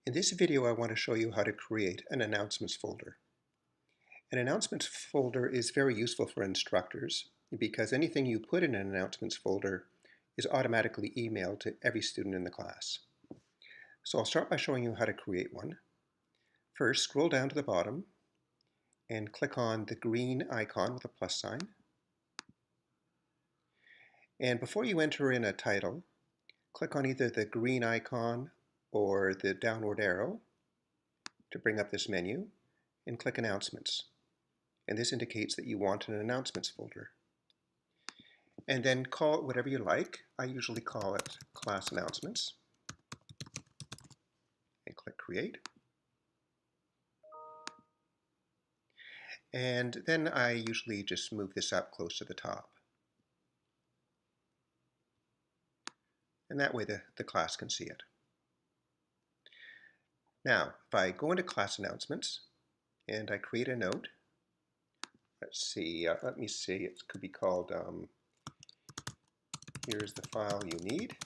In this video, I want to show you how to create an announcements folder. An announcements folder is very useful for instructors because anything you put in an announcements folder is automatically emailed to every student in the class. So I'll start by showing you how to create one. First, scroll down to the bottom and click on the green icon with a plus sign. And before you enter in a title, click on either the green icon or the downward arrow to bring up this menu and click Announcements. And this indicates that you want an announcements folder. And then call it whatever you like. I usually call it Class Announcements. And click Create. And then I usually just move this up close to the top. And that way the class can see it. Now, if I go into Class Announcements and I create a note, let's see, let me see, it could be called here's the file you need.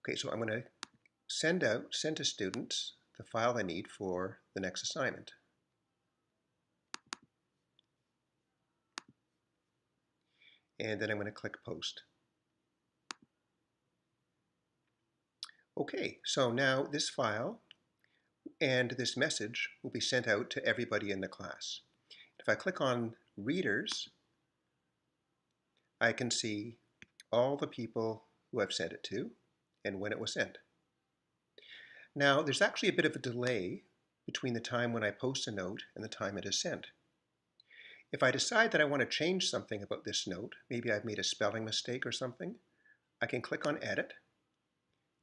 Okay, so I'm going to send to students the file I need for the next assignment. And then I'm going to click Post. Okay, so now this file and this message will be sent out to everybody in the class. If I click on Readers, I can see all the people who I've sent it to and when it was sent. Now, there's actually a bit of a delay between the time when I post a note and the time it is sent. If I decide that I want to change something about this note, maybe I've made a spelling mistake or something, I can click on Edit,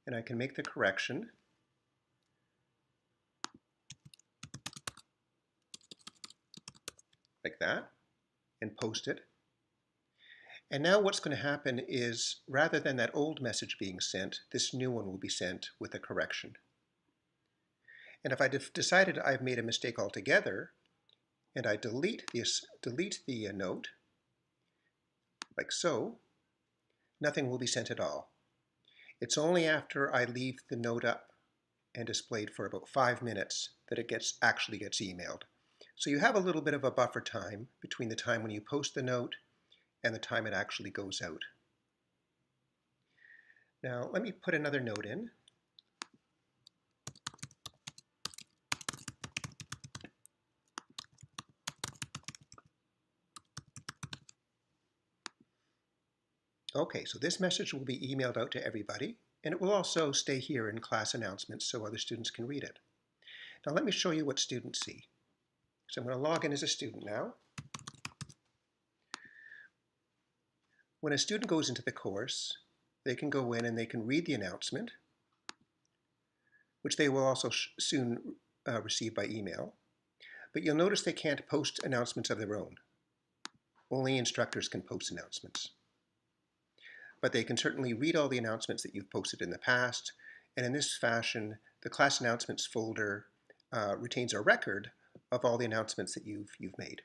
and I can make the correction. Like that, and post it. And now what's going to happen is, rather than that old message being sent, this new one will be sent with a correction. And if I decided I've made a mistake altogether, and I delete the note, like so, nothing will be sent at all. It's only after I leave the note up and displayed for about 5 minutes that it actually gets emailed. So you have a little bit of a buffer time between the time when you post the note and the time it actually goes out. Now let me put another note in. Okay, so this message will be emailed out to everybody, and it will also stay here in Class Announcements so other students can read it. Now let me show you what students see. So I'm going to log in as a student now. When a student goes into the course, they can go in and they can read the announcement, which they will also soon receive by email. But you'll notice they can't post announcements of their own. Only instructors can post announcements. But they can certainly read all the announcements that you've posted in the past, and in this fashion, the Class Announcements folder retains a record of all the announcements that you've made.